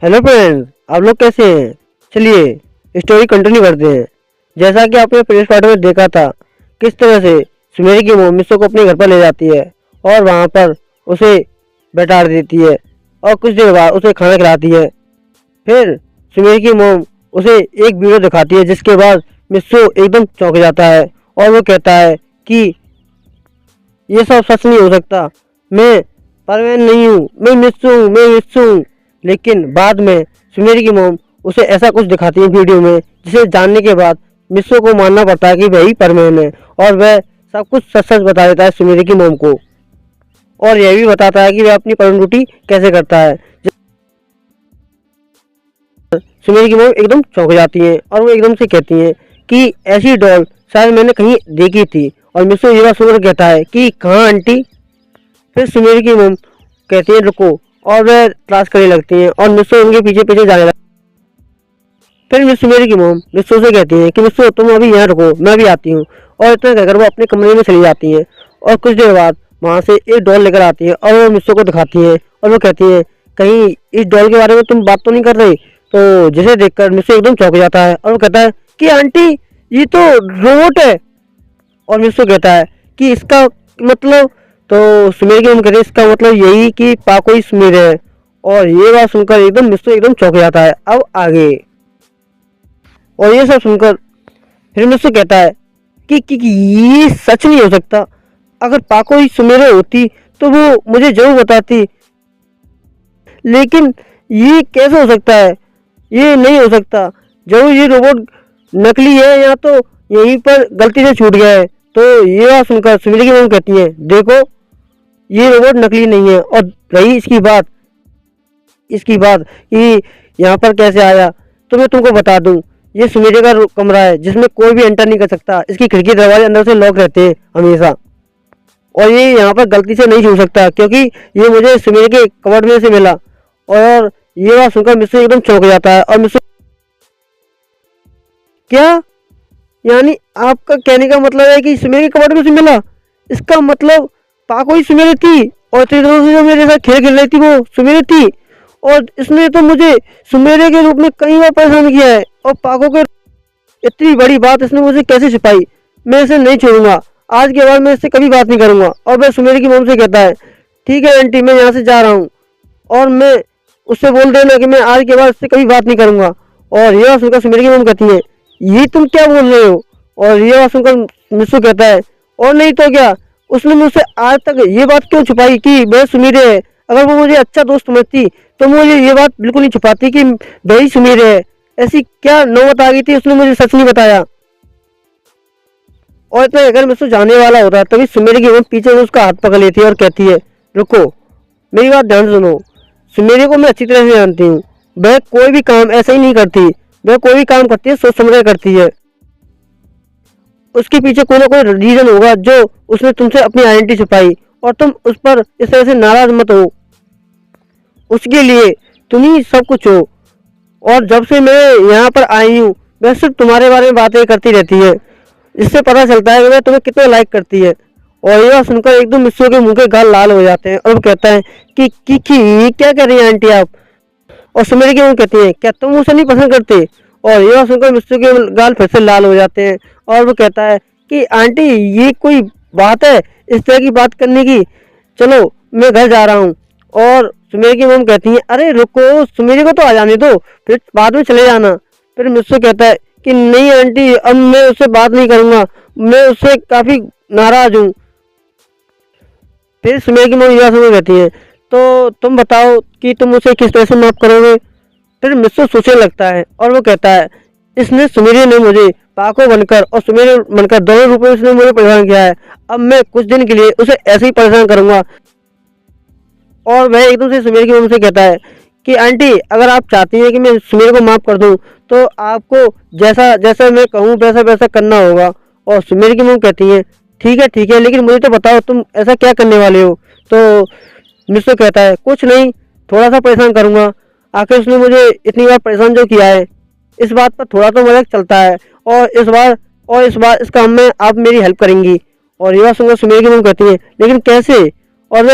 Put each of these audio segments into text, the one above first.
Hello friends, आप लोग कैसे हैं। चलिए स्टोरी कंटिन्यू करते हैं। जैसा कि आपने प्रीवियस पार्ट में देखा था किस तरह से सुमेरी की मोम मिस्सो को अपने घर पर ले जाती है और वहां पर उसे बैठा देती है और कुछ देर बाद उसे खाना खिलाती है। फिर सुमेरी की मोम उसे एक वीडियो दिखाती है जिसके बाद मिस्सो एकदम चौंक जाता है और वो कहता है कि ये सब सच नहीं हो सकता, मैं परवीन नहीं हूँ, मैं मिस्सू हूँ। लेकिन बाद में सुमेरी की मोम उसे ऐसा कुछ दिखाती है वीडियो में जिसे जानने के बाद मिस्सो को मानना पड़ता है कि वही परवीन है और वह सब कुछ सच सच बता देता है सुमेरी की मोम को और यह भी बताता है कि वह अपनी परवीन ड्यूटी कैसे करता है। सुमेरी की मोम एकदम चौंक जाती है और वो एकदम से कहती है कि ऐसी डॉल शायद मैंने कहीं देखी थी और मिस्सो ये बात सुनकर कहता है कि कहाँ आंटी। फिर सुमेरी की मोम कहती है रुको और वह तलाश करने लगती हैं और मिस्सो उनके पीछे पीछे जाने लगती है। फिर मिस सुमेरी की मोम मिस्सो से कहती है कि मिस्सो तुम अभी यहाँ रुको, मैं भी आती हूँ। और इतना कहकर वो अपने कमरे में चली जाती हैं और कुछ देर बाद वहाँ से एक डॉल लेकर आती है और वो मिस्सो को दिखाती है और वो कहती है कहीं इस डॉल के बारे में तुम बात तो नहीं कर रही। तो जिसे देखकर मिस्सो एकदम चौंक जाता है और वो कहता है कि आंटी ये तो रोबोट है। और मिस्सो कहता है कि इसका मतलब, तो सुमेर की हम कहते हैं इसका मतलब यही कि पाको ही सुमेर है। और ये बात सुनकर एकदम मिस्सो एकदम चौंक जाता है। अब आगे और ये सब सुनकर फिर मिस्सो कहता है कि ये सच नहीं हो सकता। अगर पाको ही सुमेर होती तो वो मुझे जरूर बताती, लेकिन ये कैसे हो सकता है, ये नहीं हो सकता। जरूर ये रोबोट नकली है या तो यहीं पर गलती से छूट गया है। तो ये बात सुनकर सुमेरी की मम्मी कहती है देखो ये रोबोट नकली नहीं है। और रही इसकी बात कि यहाँ पर कैसे आया, तो मैं तुमको बता दूं ये सुमेरी का कमरा है जिसमें कोई भी एंटर नहीं कर सकता। इसकी खिड़की दरवाजे अंदर से लॉक रहते हैं हमेशा और ये यहाँ पर गलती से नहीं छू सकता क्योंकि ये मुझे सुमेरी के कबर्ड में से मिला। और ये बात सुनकर मिस्सो एकदम चौंक जाता है और मिस्सो क्या, यानी आपका कहने का मतलब है कि सुमेरी कबर्ड में से मिला। इसका मतलब पाको ही सुमेरी थी और इतनी दिनों से जो मेरे साथ खेल रही थी वो सुमेरी थी और इसने तो मुझे सुमेरे के रूप में कई बार परेशान किया है। और पाको के इतनी बड़ी बात इसने मुझे कैसे छिपाई, मैं इसे नहीं छोड़ूंगा। आज के बाद मैं इससे कभी बात नहीं करूंगा। और वह सुमेरी की मोम से कहता है ठीक है आंटी, मैं यहाँ से जा रहा हूँ और मैं उससे बोल देना कि मैं आज के बाद इससे कभी बात नहीं करूंगा। और यह सुनकर सुमेरी की मोम कहती है ये तुम क्या बोल रहे हो। और यह बात सुनकर मिस्सू कहता है और नहीं तो क्या, उसने मुझसे आज तक ये बात क्यों छुपाई कि वह सुमेरे है। अगर वो मुझे अच्छा दोस्त समझती तो मुझे ये बात बिल्कुल नहीं छुपाती कि वही सुमेरे है। ऐसी क्या नौबत आ गई थी, उसने मुझे सच नहीं बताया। और इतना अगर मिस्सू जाने वाला होता है तभी सुमेरी की मम्मी पीछे से उसका हाथ पकड़ लेती है और कहती है रुको, मेरी बात ध्यान सुनो। सुमेरी को मैं अच्छी तरह से जानती हूँ, वह कोई भी काम ऐसा ही नहीं करती। वह कोई भी काम करती है सोच समझ कर करती है। उसके पीछे कोई ना कोई रीजन होगा जो उसने तुमसे अपनी आइडेंटिटी छुपाई और तुम उस पर इस तरह से नाराज मत हो। उसके लिए तुम ही सब कुछ हो। और जब से मैं यहाँ पर आई हूँ वह सिर्फ तुम्हारे बारे में बातें करती रहती है। इससे पता चलता है कि वह तुम्हें कितना लाइक करती है। और यह सुनकर एकदम मिस्सो के मुंह के गाल लाल हो जाते हैं और वो कहता है कि ये क्या कर रही है आंटी आप। और सुमेरी की मम्मी कहती है क्या तुम उसे नहीं पसंद करते। और यह सुनकर मिस्सू के गाल फिर से लाल हो जाते हैं और वो कहता है कि आंटी ये कोई बात है इस तरह की बात करने की, चलो मैं घर जा रहा हूँ। और सुमेरी की मम्मी कहती है अरे रुको, सुमेरी को तो आ जाने दो, फिर बाद में चले जाना। फिर मिस्सू कहता है कि नहीं आंटी अब मैं उससे बात नहीं करूँगा, मैं उससे काफ़ी नाराज हूँ। फिर सुमेरी की मम्मी यह सुन कहती है तो तुम बताओ कि तुम उसे किस तरह से माफ करोगे। फिर मिस्सू सोचने लगता है और वो कहता है इसने सुमेरी ने मुझे पाको बनकर और सुमेरी बनकर दोनों रूपों में इसने मुझे परेशान किया है। अब मैं कुछ दिन के लिए उसे ऐसे ही परेशान करूंगा। और वह एकदम से सुमेरी की मम्मी से कहता है कि आंटी अगर आप चाहती हैं कि मैं सुमेरी को माफ़ कर दूं तो आपको जैसा जैसा मैं कहूँ वैसा वैसा करना होगा। और सुमेरी की मम्मी कहती है ठीक है लेकिन मुझे तो बताओ तुम ऐसा क्या करने वाले हो। तो मिस्सू कहता है कुछ नहीं, थोड़ा सा परेशान करूँगा। आखिर उसने मुझे इतनी बार परेशान जो किया है इस बात पर थोड़ा तो मजाक चलता है और इस बार इस काम में आप मेरी हेल्प करेंगी। और यह सुनकर सुमेरी की मम्मी कहती है लेकिन कैसे। और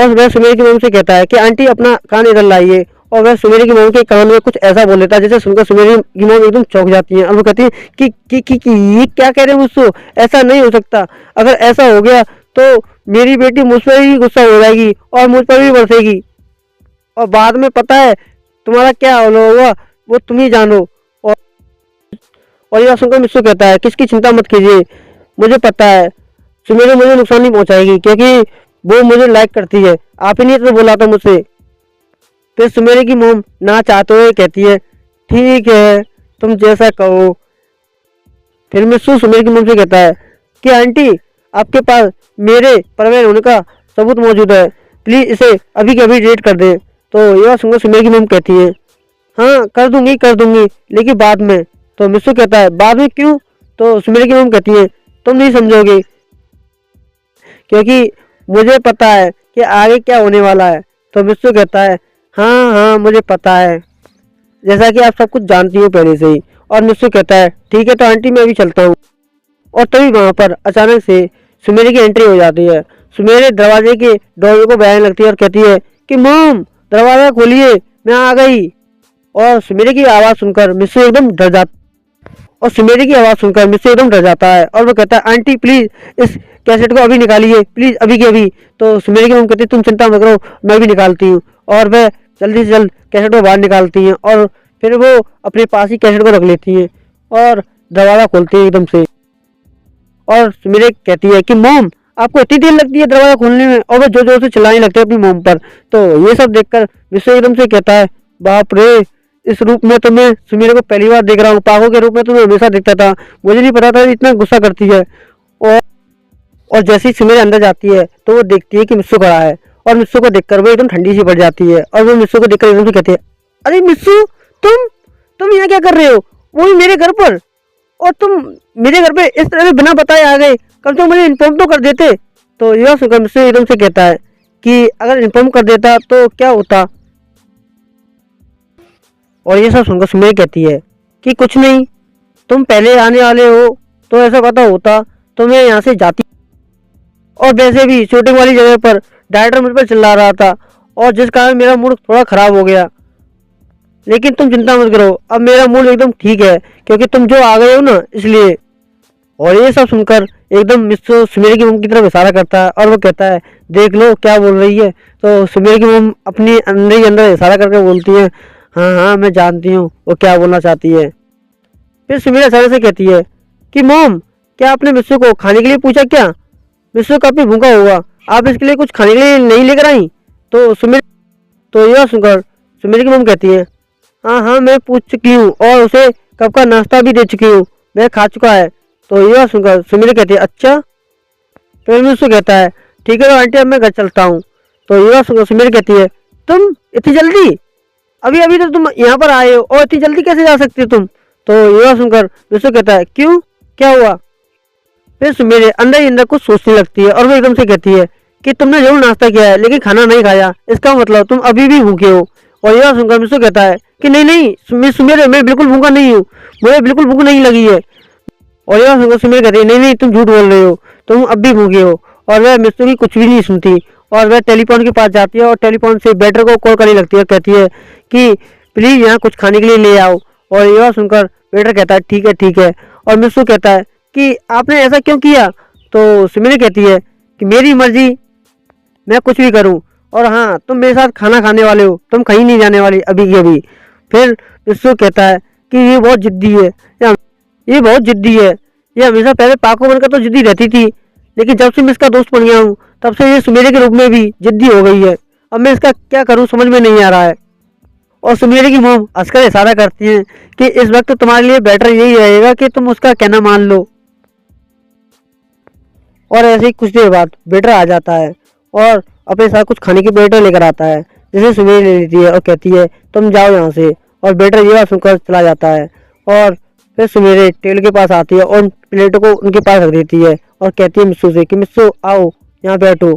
वह सुमेरी की मम्मी से कहता है कि आंटी अपना कान इधर लाइए और वह सुमेरी की मोम के कान में कुछ ऐसा बोल देता है जिसे सुनकर सुमेरी की मोम एकदम चौंक जाती है और वो कहती है कि ये क्या कह रहे हो मुझसे, ऐसा नहीं हो सकता। अगर ऐसा हो गया तो मेरी बेटी मुझ पर ही गुस्सा हो जाएगी और मुझ पर भी बरसेगी, और बाद में पता है तुम्हारा क्या हाल होगा वो तुम ही जानो। और यह सुनकर मिस्सू कहता है किसकी चिंता मत कीजिए, मुझे पता है सुमेरी मुझे नुकसान नहीं पहुंचाएगी क्योंकि वो मुझे लाइक करती है, आप ही ने तो बोला था मुझसे। फिर सुमेरी की मोम ना चाहते हुए कहती है ठीक है तुम जैसा कहो। फिर मिस्सू सुमेरी की मोम से कहता है कि आंटी आपके पास मेरे परवेन होने का सबूत मौजूद है, प्लीज इसे अभी के अभी डिलीट कर दें। तो यह सुनकर सुमेरी की मोम कहती है हाँ कर दूंगी लेकिन बाद में। तो मिस्सू कहता है बाद में क्यों? तो सुमेरी की मोम कहती है तुम नहीं समझोगे क्योंकि मुझे पता है कि आगे क्या होने वाला है। तो मिस्सू कहता है हाँ मुझे पता है, जैसा कि आप सब कुछ जानती हो पहले से ही। और मिस्सू कहता है ठीक है तो आंटी मैं अभी चलता हूँ। और तभी वहाँ पर अचानक से सुमेरी की एंट्री हो जाती है। सुमेरी दरवाजे के दरवाजे को बजाने लगती है और कहती है कि मॉम दरवाजा खोलिए मैं आ गई। और सुमेरी की आवाज़ सुनकर मिस्सू एकदम डर जाता है और वो कहता है आंटी प्लीज इस कैसेट को अभी निकालिए, प्लीज अभी के अभी। तो सुमेरी की मम्मी कहती है तुम चिंता मत करो मैं भी निकालती हूँ। और वह जल्दी से जल्द कैसेट को बाहर निकालती हैं और फिर वो अपने पास ही कैसेट को रख लेती हैं और दरवाज़ा खोलती है एकदम से। और सुमेरी कहती है कि मॉम आपको इतनी देर लगती है दरवाज़ा खोलने में, और वह जोर जोर से चिल्लाने लगते हैं अपनी मॉम पर। तो ये सब देखकर मिस्सू एकदम से कहता है बाप रे इस रूप में तो मैं सुमेरी को पहली बार देख रहा हूँ, पागो के रूप में तो मैं हमेशा देखता था, मुझे नहीं पता था इतना गुस्सा करती है। और और जैसे ही सुमेरी अंदर जाती है तो वो देखती है कि मिस्सू खड़ा है और मिस्सू को देखकर वो एकदम ठंडी सी पड़ जाती है और वो मिस्सू को देखकर एकदम से कहती है अरे मिस्सू तुम यहाँ क्या कर रहे हो, वो भी मेरे घर पर, और तुम मेरे घर पे इस तरह से बिना बताए आ गए, कल तो मुझे इन्फॉर्म तो कर देते। तो यह सुनकर मिस्सू एकदम से कहता है कि अगर इन्फॉर्म कर देता तो क्या होता। और ये सब सुनकर सुमेरी कहती है कि कुछ नहीं, तुम पहले आने वाले हो तो ऐसा पता होता तो मैं यहाँ से जाती। और वैसे भी शूटिंग वाली जगह पर डायरेक्टर मुझ पर चिल्ला रहा था और जिस कारण मेरा मूड थोड़ा खराब हो गया, लेकिन तुम चिंता मत करो अब मेरा मूड एकदम ठीक है क्योंकि तुम जो आ गए हो ना इसलिए। और ये सब सुनकर एकदम मिस्सू सुमेरी की मम की तरफ इशारा करता है और वो कहता है देख लो क्या बोल रही है। तो सुमेरी की मम अपनी अंदर ही अंदर इशारा करके बोलती है हाँ मैं जानती हूँ वो क्या बोलना चाहती है। फिर सुमेरी अचानक से कहती है कि मॉम क्या आपने मिस्सू को खाने के लिए पूछा क्या, मिस्सू काफी भूखा होगा, आप इसके लिए कुछ खाने के लिए नहीं लेकर आई। तो यह सुनकर सुमेरी की मम कहती है हाँ मैं पूछ चुकी हूँ और उसे कब का नाश्ता भी दे चुकी हूँ, वह खा चुका है। तो यह सुनकर सुमेरी कहती है अच्छा। फिर मिस्सू कहता है ठीक है तो आंटी अब मैं घर चलता हूँ। तो यह सुनकर सुमेरी कहती है तुम इतनी जल्दी, अभी अभी तो तुम यहाँ पर आए हो और इतनी जल्दी कैसे जा सकती हो तुम। तो यह सुनकर मिस्सू कहता है क्यों क्या हुआ। फिर सुमेरी अंदर ही अंदर कुछ सोचने लगती है और वो एकदम से कहती है कि तुमने जरूर नाश्ता किया है लेकिन खाना नहीं खाया, इसका मतलब तुम अभी भी भूखे हो। और यह सुनकर मिस्सू कहता है कि नहीं सुमेरी मैं बिल्कुल भूखा नहीं हूँ, मुझे बिल्कुल भूख नहीं लगी है। और यह सुनकर सुमेरी कहती है नहीं तुम झूठ बोल रहे हो, तुम अब भी भूखे हो। और वह मिस्सू की कुछ भी नहीं सुनती और वह टेलीफोन के पास जाती है और टेलीफोन से वेटर को कॉल करने लगती है और कहती है कि प्लीज यहाँ कुछ खाने के लिए ले आओ। और यह सुनकर वेटर कहता है ठीक है। और मिस्सू कहता है कि आपने ऐसा क्यों किया। तो सुमेरी कहती है कि मेरी मर्जी, मैं कुछ भी करूं, और हाँ तुम मेरे साथ खाना खाने वाले हो, तुम कहीं नहीं जाने वाली अभी की अभी। फिर मिस्सू कहता है कि ये बहुत जिद्दी है, ये बहुत जिद्दी है, ये हमेशा पहले पाको बनकर तो जिद्दी रहती थी लेकिन जब से मैं इसका दोस्त बन गया हूँ तब से ये सुमेरी के रूप में भी जिद्दी हो गई है, अब मैं इसका क्या करूँ समझ में नहीं आ रहा है। और सुमेरी की मोम हंसकर इशारा करती है कि इस वक्त तुम्हारे लिए बेटर यही रहेगा कि तुम उसका कहना मान लो। और ऐसे ही कुछ देर बाद वेटर आ जाता है और अपने साथ कुछ खाने की प्लेटें लेकर आता है जिसे सुमेरी ले लेती है और कहती है तुम जाओ यहाँ से। और वेटर ये बात सुनकर चला जाता है और फिर सुमेरी टेबल के पास आती है और उन प्लेटों को उनके पास रख देती है और कहती है मिस्सू से कि मिस्सू आओ यहाँ बैठो।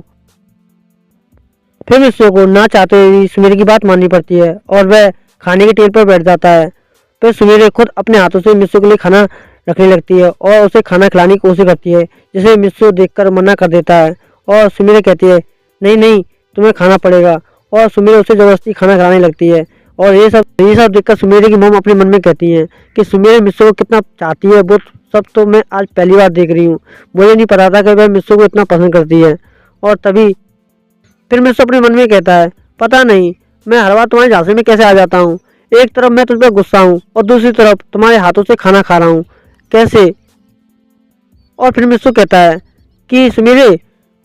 फिर मिस्सू को ना चाहते हुए सुमेरी की बात माननी पड़ती है और वह खाने के टेबल पर बैठ जाता है। फिर सुमेरी खुद अपने हाथों से मिस्सू के लिए खाना रखने लगती है और उसे खाना खिलाने की कोशिश करती है जिसे मिस्सू देखकर मना कर देता है। और सुमेरी कहती है नहीं तुम्हें खाना पड़ेगा, और सुमेरी उसे जबरदस्ती खाना खिलाने लगती है और ये सब देखकर सुमेरी की मम अपने मन में कहती हैं कि सुमेरी मिस्सू को कितना चाहती है, वो सब तो मैं आज पहली बार देख रही हूँ। मुझे नहीं पता था कि वह मिस्सू को इतना पसंद करती है। और तभी फिर मिस्सू अपने मन में कहता है, पता नहीं मैं हर बार तुम्हारे झांसे में कैसे आ जाता हूँ। एक तरफ मैं तुझ पर गुस्सा हूँ और दूसरी तरफ तुम्हारे हाथों से खाना खा रहा हूँ, कैसे। और फिर मिस्सू कहता है कि सुमेरे,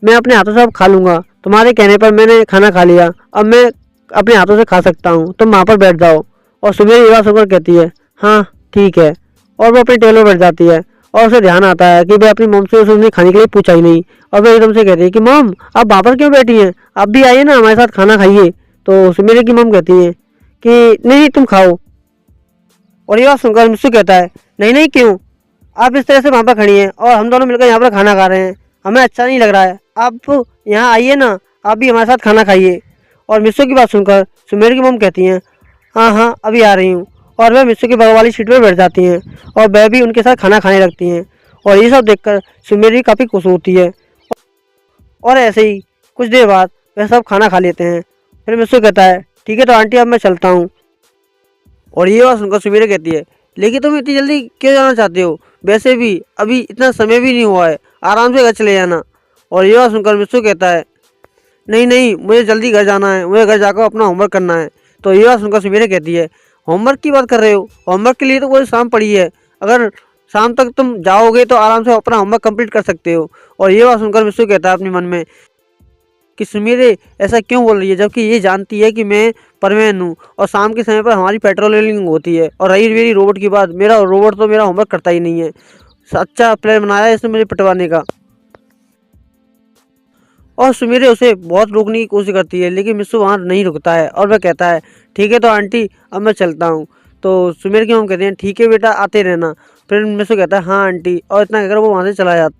मैं अपने हाथों से अब खा लूँगा, तुम्हारे कहने पर मैंने खाना खा लिया, अब मैं अपने हाथों से खा सकता हूँ, तुम वहाँ पर बैठ जाओ। और सुमेरी ये बात सुनकर कहती है, हाँ ठीक है। और वो अपने टेबल पर बैठ जाती है और उसे ध्यान आता है कि वह अपनी मम से उसने खाने के लिए पूछा ही नहीं। और वह एकदम से कहती है कि मम, आप वहाँ पर क्यों बैठी हैं, आप भी आइए ना, हमारे साथ खाना खाइए। तो सुमेरी की मम कहती है कि नहीं नहीं, तुम खाओ। और ये बात सुनकर मिस्सू कहता है, नहीं नहीं क्यों, आप इस तरह से वहाँ पर खड़ी हैं और हम दोनों मिलकर यहाँ पर खाना खा रहे हैं, हमें अच्छा नहीं लग रहा है, आप यहाँ आइए ना, आप भी हमारे साथ खाना खाइए। और मिस्सू की बात सुनकर सुमेर की मम कहती हैं, हाँ हाँ अभी आ रही हूँ। और वह मिस्सू की बगल वाली सीट पर बैठ जाती हैं और वह भी उनके साथ खाना खाने लगती हैं। और ये सब देखकर सुमेर भी काफ़ी खुश होती है। और ऐसे ही कुछ देर बाद वह सब खाना खा लेते हैं। फिर मिस्सू कहता है, ठीक है तो आंटी अब मैं चलता हूँ। और ये बात सुनकर सुमेरा कहती है, लेकिन तुम इतनी जल्दी क्यों जाना चाहते हो, वैसे भी अभी इतना समय भी नहीं हुआ है, आराम से घर चले जाना। और ये बात सुनकर मिस्सू कहता है, नहीं नहीं मुझे जल्दी घर जाना है, मुझे घर जाकर अपना होमवर्क करना है। तो ये बात सुनकर सुमेरा कहती है, होमवर्क की बात कर रहे हो, होमवर्क के लिए तो पूरी शाम पड़ी है, अगर शाम तक तुम जाओगे तो आराम से अपना होमवर्क कंप्लीट कर सकते हो। और ये बात सुनकर मिस्सू कहता है अपने मन में कि सुमेरे ऐसा क्यों बोल रही है, जबकि ये जानती है कि मैं परवीन हूँ और शाम के समय पर हमारी पेट्रोलिंग होती है। और रही मेरी रोबोट की बात, मेरा रोबोट तो मेरा होमवर्क करता ही नहीं है। अच्छा प्लान बनाया है इसने मुझे पिटवाने का। और सुमेरे उसे बहुत रोकने की कोशिश करती है, लेकिन मिस्सू वहाँ नहीं रुकता है और वह कहता है, ठीक है तो आंटी अब मैं चलता हूँ। तो सुमेर की मम कहते हैं, ठीक है बेटा आते रहना। फिर मिस्सू कहता है, हाँ आंटी, और इतना कहकर वो वहाँ से चला जाता।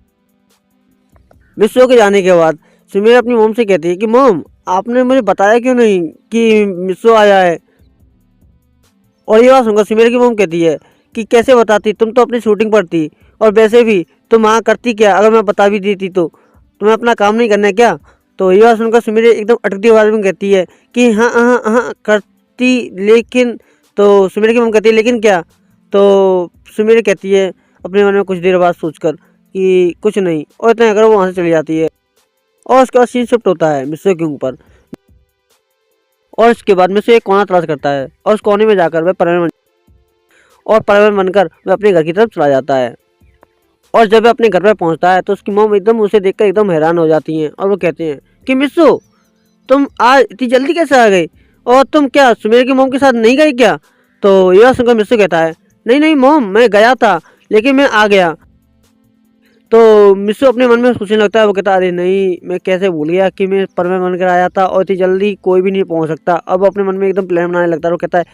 मिस्सू के जाने के बाद सुमेर अपनी मम से कहती है कि मम, आपने मुझे बताया क्यों नहीं कि मिस्सू आया है। और ये बात सुनकर सुमेर की मम कहती है कि कैसे बताती, तुम तो अपनी शूटिंग पर थी, और वैसे भी तुम वहाँ करती क्या, अगर मैं बता भी देती तो तुम्हें अपना काम नहीं करना है क्या। तो ये बात सुनकर सुमेर एकदम अटकती आवाज़ में कहती है कि हाँ हाँ हाँ करती, लेकिन। तो सुमेर की मम कहती है, लेकिन क्या। तो सुमेर कहती है अपने मन में कुछ देर बाद सोचकर कि कुछ नहीं, और इतना अगर वो वहाँ से चली जाती है। और उसके बाद सीन शिफ्ट होता है मिस्सू के ऊपर। और इसके बाद मिस्सू एक कोना तलाश करता है और उस कोने में जाकर वह परवीन बनकर वह अपने घर की तरफ चला जाता है। और जब वह अपने घर पर पहुंचता है तो उसकी मॉम एकदम उसे देखकर एकदम हैरान हो जाती हैं और वो कहते हैं कि मिस्सू, तुम आज इतनी जल्दी कैसे आ गई, और तुम क्या सुमेर की मॉम के साथ नहीं गई क्या। तो यह सुनकर मिस्सू कहता है, नहीं नहीं मॉम, मैं गया था लेकिन मैं आ गया। तो मिस्सू अपने मन में सोचने लगता है, वो कहता है, अरे नहीं, मैं कैसे भूल गया कि मैं परवीन बनकर आया था और इतनी जल्दी कोई भी नहीं पहुंच सकता। अब अपने मन में एकदम प्लान बनाने लगता है। वो कहता है,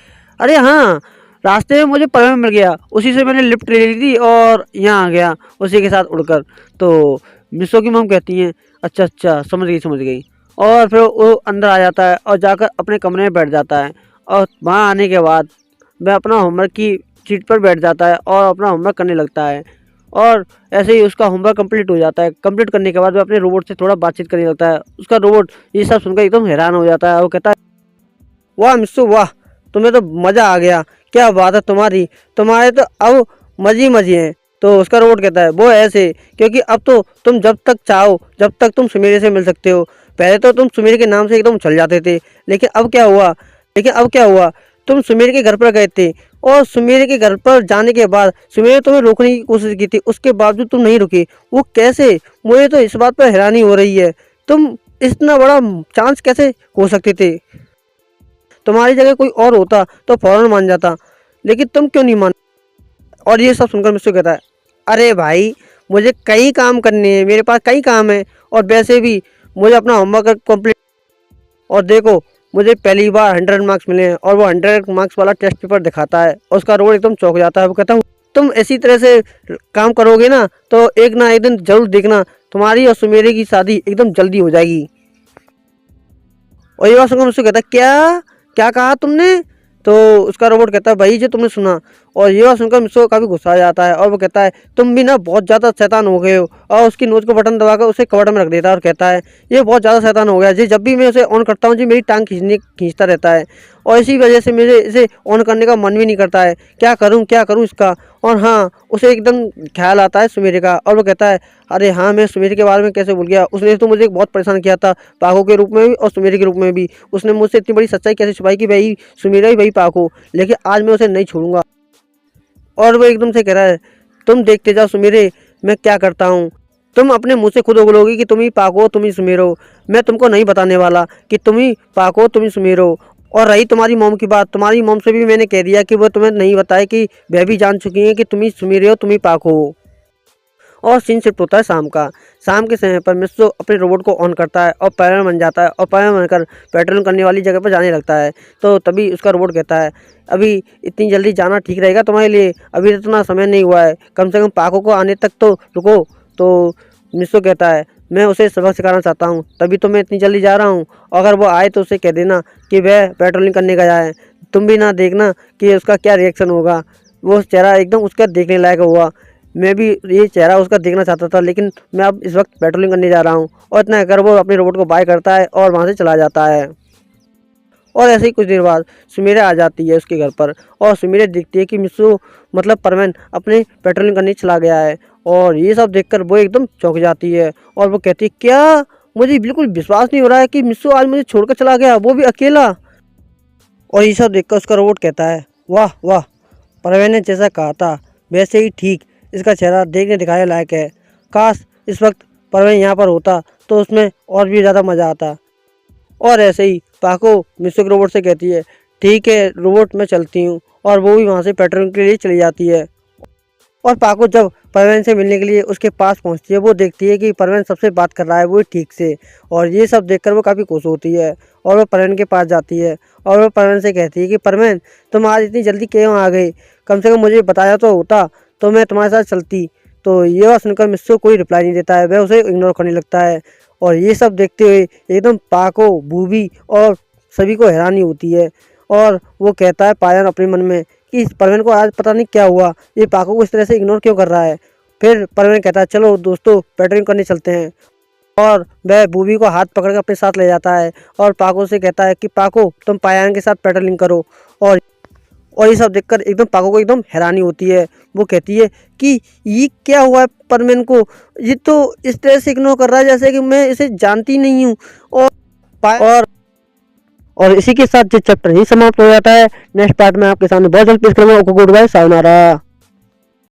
अरे हाँ, रास्ते में मुझे परवीन मिल गया, उसी से मैंने लिफ्ट ले ली थी और यहाँ आ गया उसी के साथ उड़कर। तो मिस्सू की मम कहती हैं, अच्छा अच्छा समझ गई समझ गई। और फिर वो अंदर आ जाता है और जाकर अपने कमरे में बैठ जाता है। और वहाँ आने के बाद वह अपना होमवर्क की सीट पर बैठ जाता है और अपना होमवर्क करने लगता है। और ऐसे ही उसका होमवर्क कंप्लीट हो जाता है। कंप्लीट करने के बाद वह अपने रोबोट से थोड़ा बातचीत करने लगता है। उसका रोबोट ये सब सुनकर एकदम हैरान हो जाता है। वो कहता है, वाह मिस्सू वाह, तुम्हें तो मज़ा आ गया, क्या बात है तुम्हारी, तुम्हारे तो अब मज़े ही मज़े हैं। तो उसका रोबोट कहता है, वो ऐसे क्योंकि अब तो तुम जब तक चाहो जब तक तुम सुमेरे से मिल सकते हो। पहले तो तुम सुमेरे के नाम से एकदम उछल जाते थे, लेकिन अब क्या हुआ, तुम सुमेर के घर पर गए थे और सुमेर के घर पर जाने के बाद सुमेर तुम्हें रोकने की कोशिश की थी, उसके बावजूद तुम नहीं रुके। वो कैसे, मुझे तो इस बात पर हैरानी हो रही है, तुम इतना बड़ा चांस कैसे हो सकते थे। तुम्हारी जगह कोई और होता तो फौरन मान जाता, लेकिन तुम क्यों नहीं मान। और ये सब सुनकर मिस्सू कहता है, अरे भाई, मुझे कई काम करने हैं, मेरे पास कई काम है, और वैसे भी मुझे अपना होमवर्क कंप्लीट। और देखो, मुझे पहली बार 100 मार्क्स मिले हैं। और वो 100 मार्क्स वाला टेस्ट पेपर दिखाता है और उसका रोल एकदम चौंक जाता है। वो कहता हूँ, तुम इसी तरह से काम करोगे ना तो एक ना एक दिन जरूर देखना, तुम्हारी और सुमेरे की शादी एकदम जल्दी हो जाएगी। और ये बात सुनकर मुझसे कहता है, क्या क्या कहा तुमने। तो उसका रोबोट कहता है, भाई जो तुमने सुना और ये बात सुनकर मिस्सो को काफ़ी गुस्सा आ जाता है और वो कहता है तुम भी ना बहुत ज़्यादा शैतान हो गए हो, और उसकी नोच को बटन दबाकर उसे कवर्ड में रख देता है और कहता है ये बहुत ज़्यादा शैतान हो गया जी, जब भी मैं उसे ऑन करता हूँ जी मेरी टांग खींचता रहता है, और इसी वजह से मुझे इसे ऑन करने का मन भी नहीं करता है, क्या करूँ इसका। और हाँ, उसे एकदम ख्याल आता है सुमेरे का और वो कहता है अरे हाँ, मैं सुमेरे के बारे में कैसे भूल गया, उसने तो मुझे बहुत परेशान किया था पाको के रूप में भी और सुमेरे के रूप में भी, उसने मुझसे इतनी बड़ी सच्चाई कैसे छुपाई कि वही सुमेरा ही वही पाको, लेकिन आज मैं उसे नहीं छोड़ूंगा। और वो एकदम से कह रहा है तुम देखते जाओ सुमेरे मैं क्या करता हूँ, तुम अपने मुंह से खुद उगलोगी कि तुम ही पाको तुम ही सुमेरो, मैं तुमको नहीं बताने वाला कि तुम ही पाको तुम ही सुमेरो। और रही तुम्हारी मोम की बात, तुम्हारी मोम से भी मैंने कह दिया कि वो तुम्हें नहीं बताए कि वह भी जान चुकी है कि तुम ही सुमेरे हो तुम ही पाको हो। और सीन शिफ्ट होता है शाम का। शाम के समय पर मिस्सो अपने रोबोट को ऑन करता है और पायलट बन जाता है और पायलट बनकर पेट्रोलिंग करने वाली जगह पर जाने लगता है। तो तभी उसका रोबोट कहता है अभी इतनी जल्दी जाना ठीक रहेगा तुम्हारे लिए, अभी तो इतना समय नहीं हुआ है, कम से कम पाको को आने तक तो रुको। तो मिस्सो कहता है मैं उसे सबक सिखाना चाहता हूँ तभी तो मैं इतनी जल्दी जा रहा हूँ, अगर वो आए तो उसे कह देना कि वह पेट्रोलिंग करने गया है, तुम भी ना देखना कि उसका क्या रिएक्शन होगा। वो चेहरा एकदम उसका देखने लायक हुआ, मैं भी ये चेहरा उसका देखना चाहता था, लेकिन मैं अब इस वक्त पेट्रोलिंग करने जा रहा हूँ। और इतना कहकर वो अपने रोबोट को बाय करता है और वहाँ से चला जाता है। और ऐसे ही कुछ देर बाद सुमेरा आ जाती है उसके घर पर और सुमेरा देखती है कि मिस्सो मतलब परवीन अपने पेट्रोलिंग करने चला गया है, और ये सब देखकर वो एकदम चौंक जाती है और वो कहती है क्या, मुझे बिल्कुल विश्वास नहीं हो रहा है कि मिस्सो आज मुझे छोड़कर चला गया, वो भी अकेला। और ये सब देखकर उसका रोबोट कहता है वाह वाह, परवीन ने जैसा कहा था वैसे ही ठीक, इसका चेहरा देखने दिखाने लायक है, काश इस वक्त परवीन यहाँ पर होता तो उसमें और भी ज़्यादा मज़ा आता। और ऐसे ही पाको मिस्सो के रोबोट से कहती है ठीक है रोबोट मैं चलती हूँ, और वो भी वहाँ से पेट्रोलिंग के लिए चली जाती है। और पाको जब परवीन से मिलने के लिए उसके पास पहुंचती है, वो देखती है कि परवीन सबसे बात कर रहा है वो ठीक से, और ये सब देखकर वो काफ़ी खुश होती है और वो परवीन के पास जाती है और वो परवीन से कहती है कि परवीन तुम आज इतनी जल्दी क्यों आ गए, कम से कम मुझे बताया तो होता तो मैं तुम्हारे साथ चलती। तो ये बात सुनकर मिस्सो कोई रिप्लाई नहीं देता है, वह उसे इग्नोर करने लगता है। और ये सब देखते हुए एकदम पाको बूबी और सभी को हैरानी होती है, और वो कहता है पायन अपने मन में कि इस परवीन को आज पता नहीं क्या हुआ, ये पाको को इस तरह से इग्नोर क्यों कर रहा है। फिर परवीन कहता है चलो दोस्तों पेट्रोलिंग करने चलते हैं, और वह बूबी को हाथ पकड़ कर अपने साथ ले जाता है और पाको से कहता है कि पाको तुम पायन के साथ पेट्रोलिंग करो। और ये सब देखकर एकदम पाको को एकदम हैरानी होती है, वो कहती है कि ये क्या हुआ है परवीन को, ये तो इस तरह से इग्नोर कर रहा है जैसे कि मैं इसे जानती नहीं हूँ। और और इसी के साथ ये चैप्टर ही समाप्त हो जाता है। नेक्स्ट पार्ट में आपके सामने बहुत जल्द पेश करूंगा। Okay goodbye, sayonara.